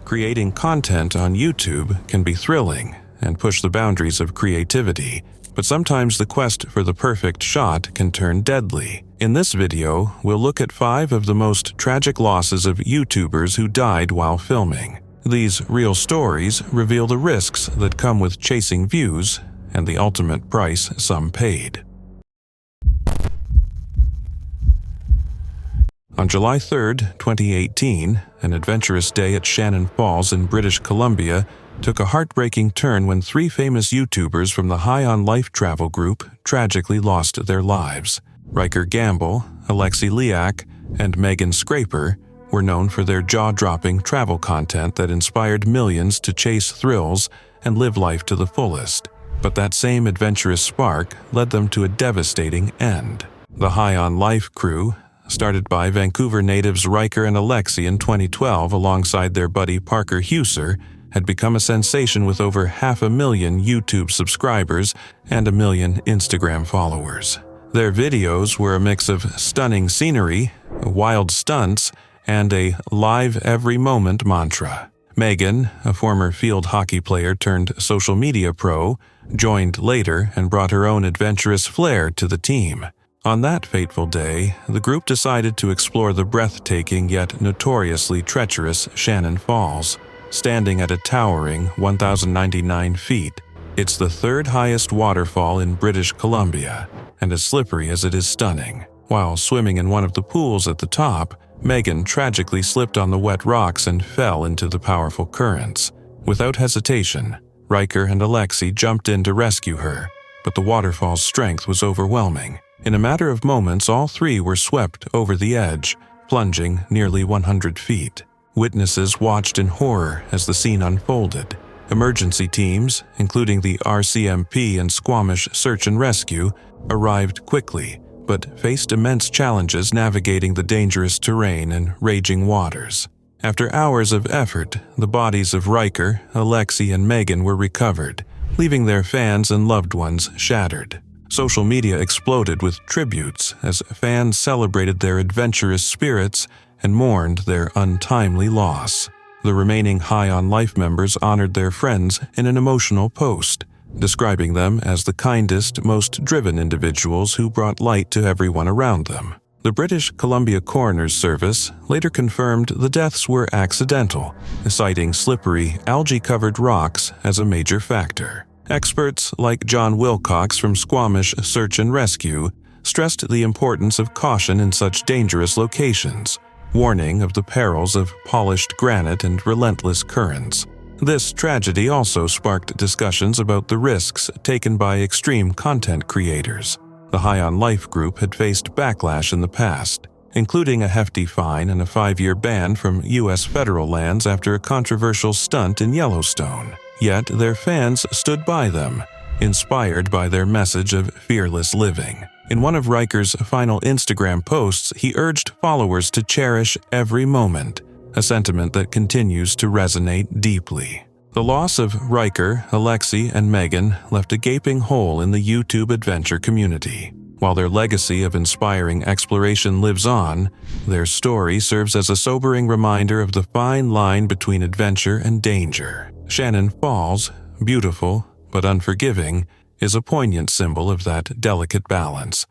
Creating content on YouTube can be thrilling and push the boundaries of creativity, but sometimes the quest for the perfect shot can turn deadly. In this video, we'll look at 5 of the most tragic losses of YouTubers who died while filming. These real stories reveal the risks that come with chasing views and the ultimate price some paid. On July 3, 2018, an adventurous day at Shannon Falls in British Columbia took a heartbreaking turn when 3 famous YouTubers from the High on Life travel group tragically lost their lives. Riker Gamble, Alexi Liak, and Megan Scraper were known for their jaw-dropping travel content that inspired millions to chase thrills and live life to the fullest. But that same adventurous spark led them to a devastating end. The High on Life crew, started by Vancouver natives Riker and Alexi in 2012 alongside their buddy Parker Husser, had become a sensation with over 500,000 YouTube subscribers and 1 million Instagram followers. Their videos were a mix of stunning scenery, wild stunts, and a live every moment mantra. Megan, a former field hockey player turned social media pro, joined later and brought her own adventurous flair to the team. On that fateful day, the group decided to explore the breathtaking yet notoriously treacherous Shannon Falls. Standing at a towering 1,099 feet, it's the 3rd highest waterfall in British Columbia, and as slippery as it is stunning. While swimming in one of the pools at the top, Megan tragically slipped on the wet rocks and fell into the powerful currents. Without hesitation, Riker and Alexi jumped in to rescue her, but the waterfall's strength was overwhelming. In a matter of moments, all 3 were swept over the edge, plunging nearly 100 feet. Witnesses watched in horror as the scene unfolded. Emergency teams, including the RCMP and Squamish Search and Rescue, arrived quickly, but faced immense challenges navigating the dangerous terrain and raging waters. After hours of effort, the bodies of Riker, Alexi, and Megan were recovered, leaving their fans and loved ones shattered. Social media exploded with tributes as fans celebrated their adventurous spirits and mourned their untimely loss. The remaining High on Life members honored their friends in an emotional post, describing them as the kindest, most driven individuals who brought light to everyone around them. The British Columbia Coroner's Service later confirmed the deaths were accidental, citing slippery, algae-covered rocks as a major factor. Experts like John Wilcox from Squamish Search and Rescue stressed the importance of caution in such dangerous locations, warning of the perils of polished granite and relentless currents. This tragedy also sparked discussions about the risks taken by extreme content creators. The High on Life group had faced backlash in the past, including a hefty fine and a 5-year ban from U.S. federal lands after a controversial stunt in Yellowstone. Yet their fans stood by them, inspired by their message of fearless living. In one of Riker's final Instagram posts, he urged followers to cherish every moment, a sentiment that continues to resonate deeply. The loss of Riker, Alexi, and Megan left a gaping hole in the YouTube adventure community. While their legacy of inspiring exploration lives on, their story serves as a sobering reminder of the fine line between adventure and danger. Shannon Falls, beautiful but unforgiving, is a poignant symbol of that delicate balance.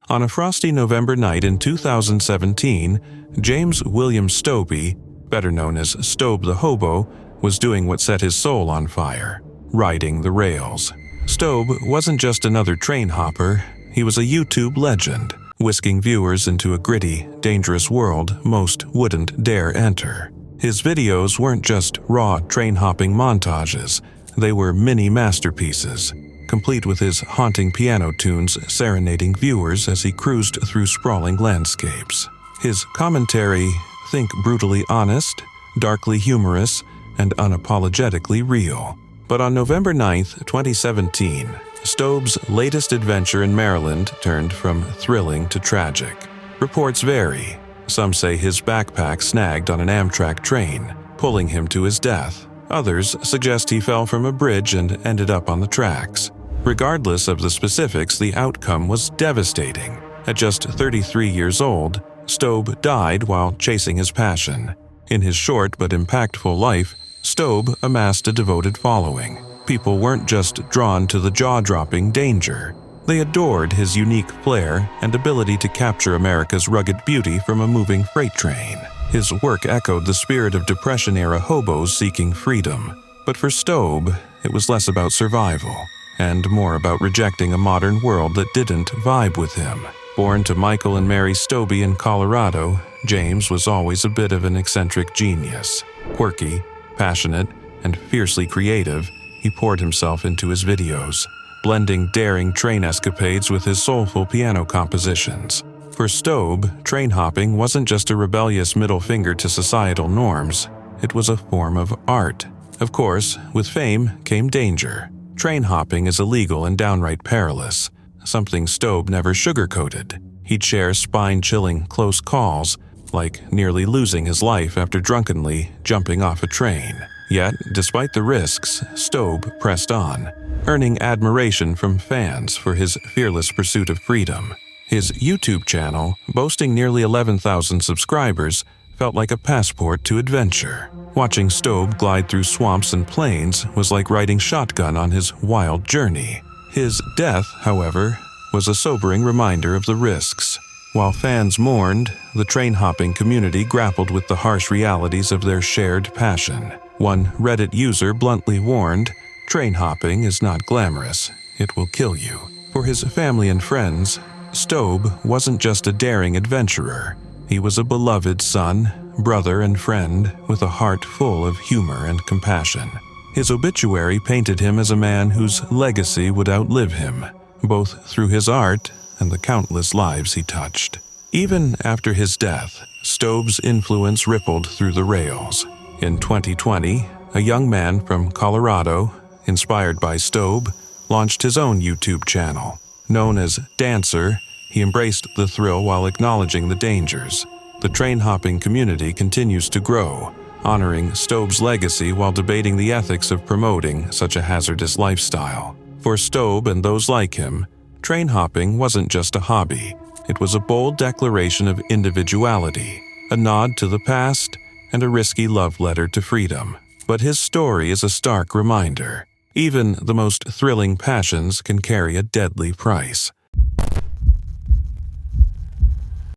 On a frosty November night in 2017, James William Stobie, better known as Stobe the Hobo, was doing what set his soul on fire: riding the rails. Stobe wasn't just another train hopper, he was a YouTube legend, whisking viewers into a gritty, dangerous world most wouldn't dare enter. His videos weren't just raw train-hopping montages, they were mini masterpieces, complete with his haunting piano tunes serenading viewers as he cruised through sprawling landscapes. His commentary, think brutally honest, darkly humorous, and unapologetically real. But on November 9, 2017, Stobe's latest adventure in Maryland turned from thrilling to tragic. Reports vary. Some say his backpack snagged on an Amtrak train, pulling him to his death. Others suggest he fell from a bridge and ended up on the tracks. Regardless of the specifics, the outcome was devastating. At just 33 years old, Stoube died while chasing his passion. In his short but impactful life, Stoube amassed a devoted following. People weren't just drawn to the jaw-dropping danger. They adored his unique flair and ability to capture America's rugged beauty from a moving freight train. His work echoed the spirit of Depression-era hobos seeking freedom. But for Stoube, it was less about survival and more about rejecting a modern world that didn't vibe with him. Born to Michael and Mary Stoube in Colorado, James was always a bit of an eccentric genius. Quirky, passionate, and fiercely creative, he poured himself into his videos, blending daring train escapades with his soulful piano compositions. For Stoube, train hopping wasn't just a rebellious middle finger to societal norms, it was a form of art. Of course, with fame came danger. Train hopping is illegal and downright perilous, something Stoube never sugarcoated. He'd share spine-chilling close calls, like nearly losing his life after drunkenly jumping off a train. Yet, despite the risks, Stoube pressed on, earning admiration from fans for his fearless pursuit of freedom. His YouTube channel, boasting nearly 11,000 subscribers, felt like a passport to adventure. Watching Stoube glide through swamps and plains was like riding shotgun on his wild journey. His death, however, was a sobering reminder of the risks. While fans mourned, the train-hopping community grappled with the harsh realities of their shared passion. One Reddit user bluntly warned, "Train hopping is not glamorous. It will kill you." For his family and friends, Stoube wasn't just a daring adventurer. He was a beloved son, brother, and friend with a heart full of humor and compassion. His obituary painted him as a man whose legacy would outlive him, both through his art and the countless lives he touched. Even after his death, Stoube's influence rippled through the rails. In 2020, a young man from Colorado, inspired by Stoube, launched his own YouTube channel. Known as Dancer, he embraced the thrill while acknowledging the dangers. The train-hopping community continues to grow, honoring Stoube's legacy while debating the ethics of promoting such a hazardous lifestyle. For Stoube and those like him, train hopping wasn't just a hobby. It was a bold declaration of individuality, a nod to the past, and a risky love letter to freedom. But his story is a stark reminder. Even the most thrilling passions can carry a deadly price.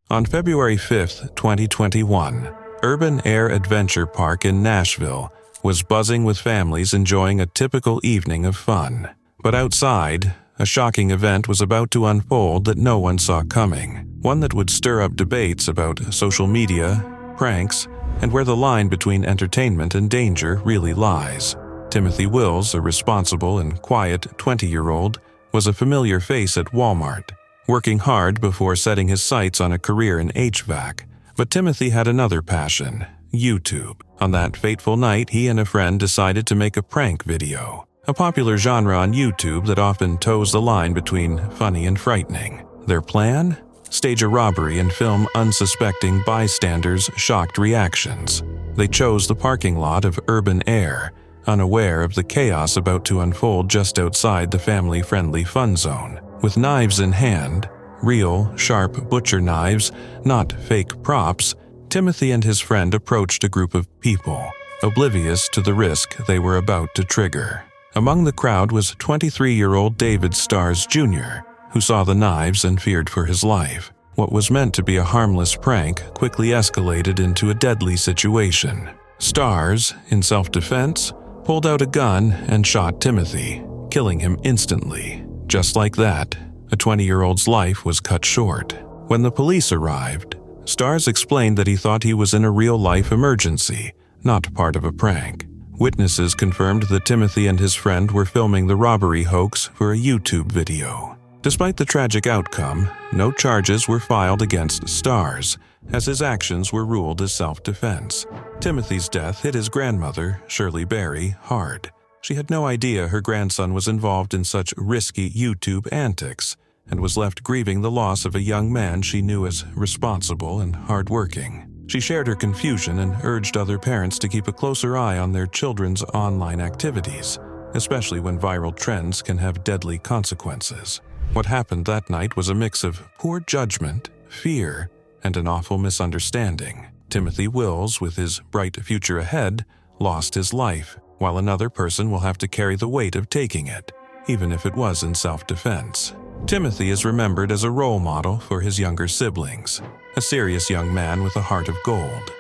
On February 5, 2021, Urban Air Adventure Park in Nashville was buzzing with families enjoying a typical evening of fun. But outside, a shocking event was about to unfold that no one saw coming, one that would stir up debates about social media, pranks, and where the line between entertainment and danger really lies. Timothy Wills, a responsible and quiet 20-year-old, was a familiar face at Walmart, working hard before setting his sights on a career in HVAC. But Timothy had another passion, YouTube. On that fateful night, he and a friend decided to make a prank video, a popular genre on YouTube that often toes the line between funny and frightening. Their plan? Stage a robbery and film unsuspecting bystanders' shocked reactions. They chose the parking lot of Urban Air, unaware of the chaos about to unfold just outside the family-friendly fun zone. With knives in hand, real, sharp butcher knives, not fake props, Timothy and his friend approached a group of people, oblivious to the risk they were about to trigger. Among the crowd was 23-year-old David Stars Jr., who saw the knives and feared for his life. What was meant to be a harmless prank quickly escalated into a deadly situation. Stars, in self-defense, pulled out a gun and shot Timothy, killing him instantly. Just like that, a 20-year-old's life was cut short. When the police arrived, Stars explained that he thought he was in a real-life emergency, not part of a prank. Witnesses confirmed that Timothy and his friend were filming the robbery hoax for a YouTube video. Despite the tragic outcome, no charges were filed against Stars, as his actions were ruled as self-defense. Timothy's death hit his grandmother, Shirley Berry, hard. She had no idea her grandson was involved in such risky YouTube antics, and was left grieving the loss of a young man she knew as responsible and hardworking. She shared her confusion and urged other parents to keep a closer eye on their children's online activities, especially when viral trends can have deadly consequences. What happened that night was a mix of poor judgment, fear, and an awful misunderstanding. Timothy Wills, with his bright future ahead, lost his life, while another person will have to carry the weight of taking it, even if it was in self-defense. Timothy is remembered as a role model for his younger siblings, a serious young man with a heart of gold.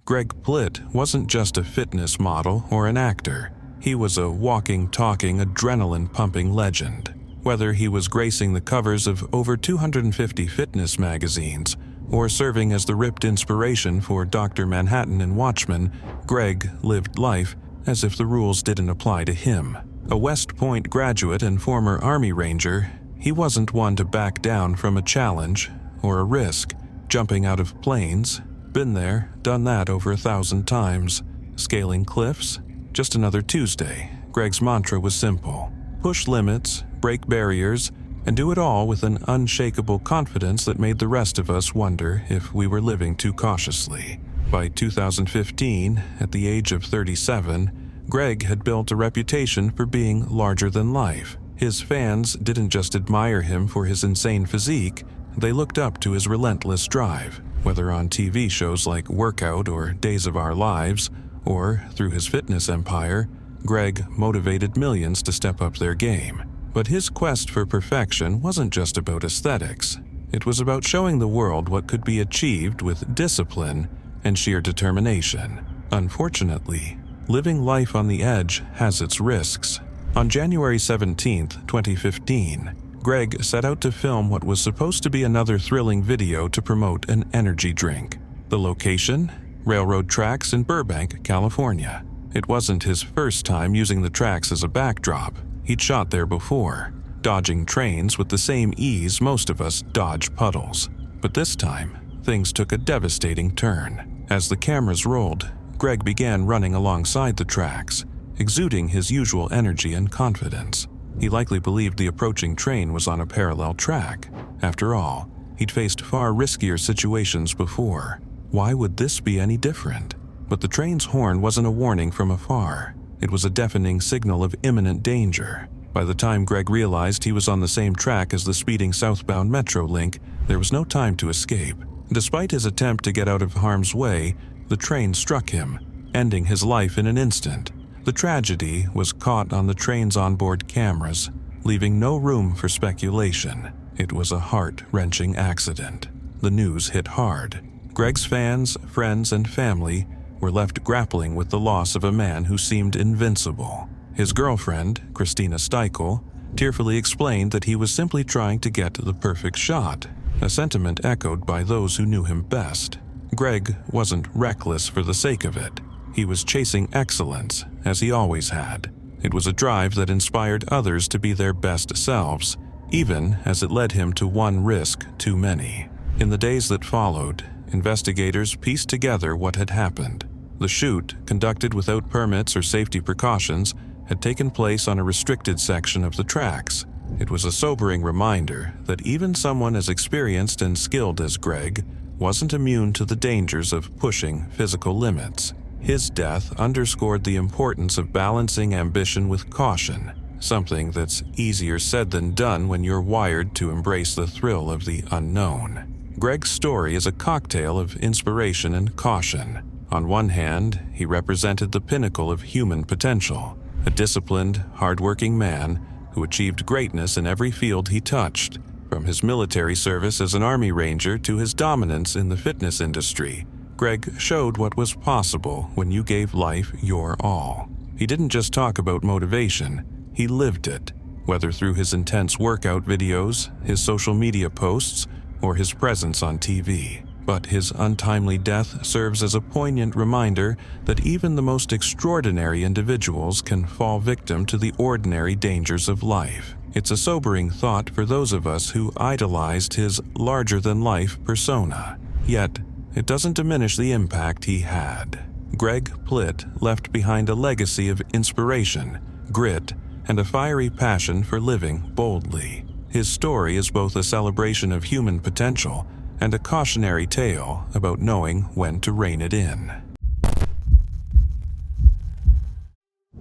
Greg Plitt wasn't just a fitness model or an actor. He was a walking, talking, adrenaline-pumping legend. Whether he was gracing the covers of over 250 fitness magazines or serving as the ripped inspiration for Dr. Manhattan and Watchmen, Greg lived life as if the rules didn't apply to him. A West Point graduate and former Army Ranger, he wasn't one to back down from a challenge or a risk. Jumping out of planes, been there, done that over 1,000 times. Scaling cliffs, just another Tuesday. Greg's mantra was simple: push limits, break barriers, and do it all with an unshakable confidence that made the rest of us wonder if we were living too cautiously. By 2015, at the age of 37, Greg had built a reputation for being larger than life. His fans didn't just admire him for his insane physique, they looked up to his relentless drive, whether on TV shows like Workout or Days of Our Lives, or through his fitness empire. Greg motivated millions to step up their game. But his quest for perfection wasn't just about aesthetics. It was about showing the world what could be achieved with discipline and sheer determination. Unfortunately, living life on the edge has its risks. On January 17, 2015, Greg set out to film what was supposed to be another thrilling video to promote an energy drink. The location? Railroad tracks in Burbank, California. It wasn't his first time using the tracks as a backdrop. He'd shot there before, dodging trains with the same ease most of us dodge puddles. But this time, things took a devastating turn. As the cameras rolled, Greg began running alongside the tracks, exuding his usual energy and confidence. He likely believed the approaching train was on a parallel track. After all, he'd faced far riskier situations before. Why would this be any different? But the train's horn wasn't a warning from afar. It was a deafening signal of imminent danger. By the time Greg realized he was on the same track as the speeding southbound Metro link, there was no time to escape. Despite his attempt to get out of harm's way, the train struck him, ending his life in an instant. The tragedy was caught on the train's onboard cameras, leaving no room for speculation. It was a heart-wrenching accident. The news hit hard. Greg's fans, friends, and family were left grappling with the loss of a man who seemed invincible. His girlfriend, Christina Steichel, tearfully explained that he was simply trying to get the perfect shot, a sentiment echoed by those who knew him best. Greg wasn't reckless for the sake of it. He was chasing excellence, as he always had. It was a drive that inspired others to be their best selves, even as it led him to one risk too many. In the days that followed, investigators pieced together what had happened. The shoot, conducted without permits or safety precautions, had taken place on a restricted section of the tracks. It was a sobering reminder that even someone as experienced and skilled as Greg wasn't immune to the dangers of pushing physical limits. His death underscored the importance of balancing ambition with caution, something that's easier said than done when you're wired to embrace the thrill of the unknown. Greg's story is a cocktail of inspiration and caution. On one hand, he represented the pinnacle of human potential, a disciplined, hardworking man who achieved greatness in every field he touched, from his military service as an Army Ranger to his dominance in the fitness industry. Greg showed what was possible when you gave life your all. He didn't just talk about motivation, he lived it, whether through his intense workout videos, his social media posts, or his presence on TV. But his untimely death serves as a poignant reminder that even the most extraordinary individuals can fall victim to the ordinary dangers of life. It's a sobering thought for those of us who idolized his larger-than-life persona. Yet, it doesn't diminish the impact he had. Greg Plitt left behind a legacy of inspiration, grit, and a fiery passion for living boldly. His story is both a celebration of human potential and a cautionary tale about knowing when to rein it in.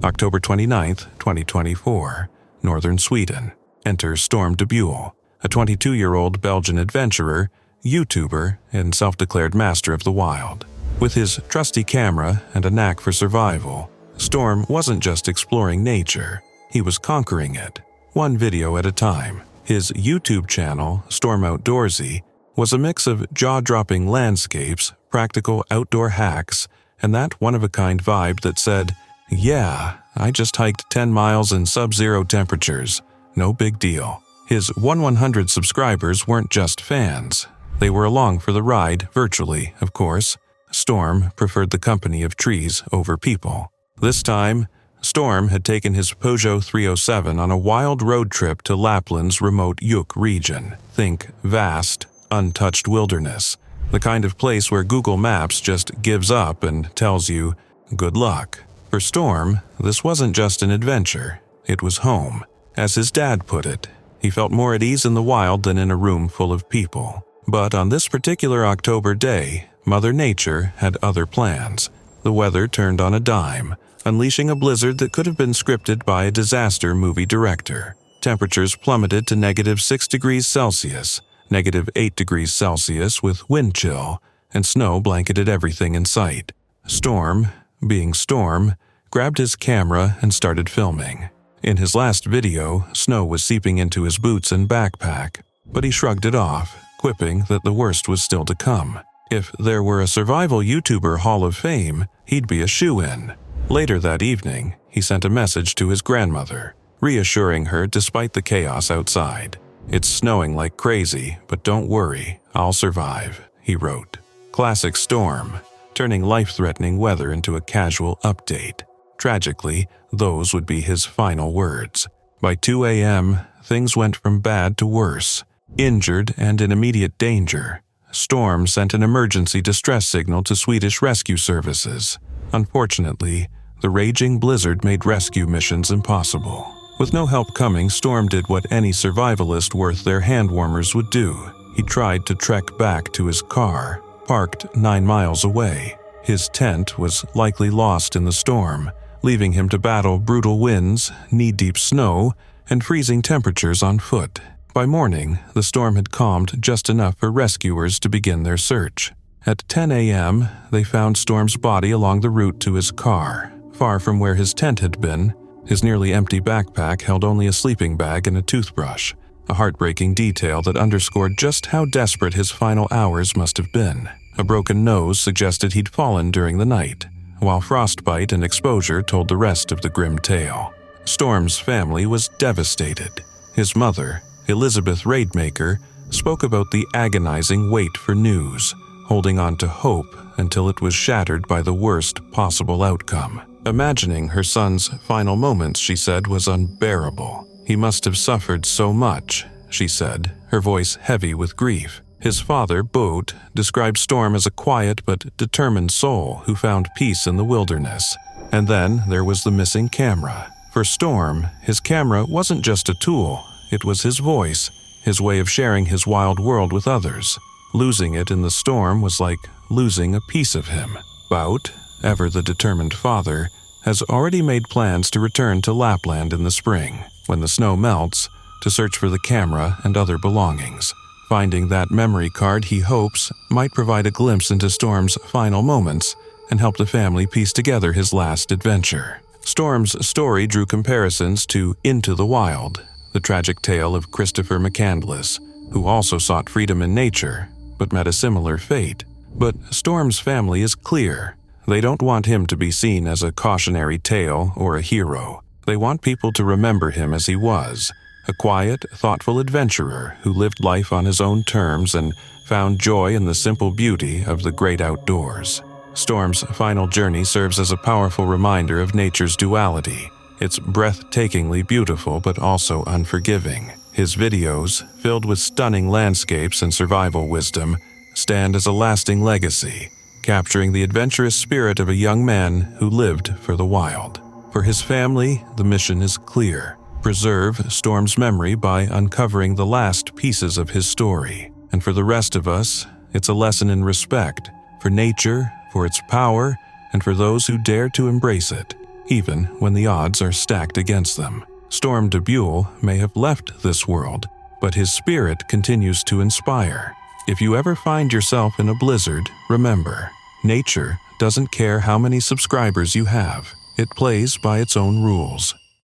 October 29, 2024, Northern Sweden. Enter Storm Deule, a 22-year-old Belgian adventurer, YouTuber, and self-declared master of the wild. With his trusty camera and a knack for survival, Storm wasn't just exploring nature, he was conquering it, one video at a time. His YouTube channel, Storm Outdoorsy, was a mix of jaw-dropping landscapes, practical outdoor hacks, and that one-of-a-kind vibe that said, "Yeah, I just hiked 10 miles in sub-zero temperatures. No big deal." His 100 subscribers weren't just fans. They were along for the ride, virtually, of course. Storm preferred the company of trees over people. This time, Storm had taken his Peugeot 307 on a wild road trip to Lapland's remote Yuk region. Think vast, untouched wilderness. The kind of place where Google Maps just gives up and tells you, good luck. For Storm, this wasn't just an adventure, it was home. As his dad put it, he felt more at ease in the wild than in a room full of people. But on this particular October day, Mother Nature had other plans. The weather turned on a dime, unleashing a blizzard that could have been scripted by a disaster movie director. Temperatures plummeted to -6 degrees Celsius, -8 degrees Celsius with wind chill, and snow blanketed everything in sight. Storm, being Storm, grabbed his camera and started filming. In his last video, snow was seeping into his boots and backpack, but he shrugged it off, quipping that the worst was still to come. If there were a survival YouTuber Hall of Fame, he'd be a shoo-in. Later that evening, he sent a message to his grandmother, reassuring her despite the chaos outside. "It's snowing like crazy, but don't worry, I'll survive," he wrote. Classic Storm, turning life-threatening weather into a casual update. Tragically, those would be his final words. By 2 a.m., things went from bad to worse. Injured and in immediate danger, Storm sent an emergency distress signal to Swedish rescue services. Unfortunately, the raging blizzard made rescue missions impossible. With no help coming, Storm did what any survivalist worth their hand-warmers would do. He tried to trek back to his car, parked 9 miles away. His tent was likely lost in the storm, leaving him to battle brutal winds, knee-deep snow, and freezing temperatures on foot. By morning, the storm had calmed just enough for rescuers to begin their search. At 10 a.m., they found Storm's body along the route to his car, far from where his tent had been. His nearly empty backpack held only a sleeping bag and a toothbrush, a heartbreaking detail that underscored just how desperate his final hours must have been. A broken nose suggested he'd fallen during the night, while frostbite and exposure told the rest of the grim tale. Storm's family was devastated. His mother, Elizabeth Raidmaker, spoke about the agonizing wait for news, holding on to hope until it was shattered by the worst possible outcome. Imagining her son's final moments, she said, was unbearable. "He must have suffered so much," she said, her voice heavy with grief. His father, Boat, described Storm as a quiet but determined soul who found peace in the wilderness. And then there was the missing camera. For Storm, his camera wasn't just a tool, it was his voice, his way of sharing his wild world with others. Losing it in the storm was like losing a piece of him. Bout, ever the determined father, has already made plans to return to Lapland in the spring, when the snow melts, to search for the camera and other belongings. Finding that memory card, he hopes, might provide a glimpse into Storm's final moments and help the family piece together his last adventure. Storm's story drew comparisons to Into the Wild, the tragic tale of Christopher McCandless, who also sought freedom in nature, but met a similar fate. But Storm's family is clear. They don't want him to be seen as a cautionary tale or a hero. They want people to remember him as he was, a quiet, thoughtful adventurer who lived life on his own terms and found joy in the simple beauty of the great outdoors. Storm's final journey serves as a powerful reminder of nature's duality. It's breathtakingly beautiful but also unforgiving. His videos, filled with stunning landscapes and survival wisdom, stand as a lasting legacy, capturing the adventurous spirit of a young man who lived for the wild. For his family, the mission is clear: preserve Storm's memory by uncovering the last pieces of his story. And for the rest of us, it's a lesson in respect for nature, for its power, and for those who dare to embrace it, even when the odds are stacked against them. Storm Deule may have left this world, but his spirit continues to inspire. If you ever find yourself in a blizzard, remember, nature doesn't care how many subscribers you have. It plays by its own rules.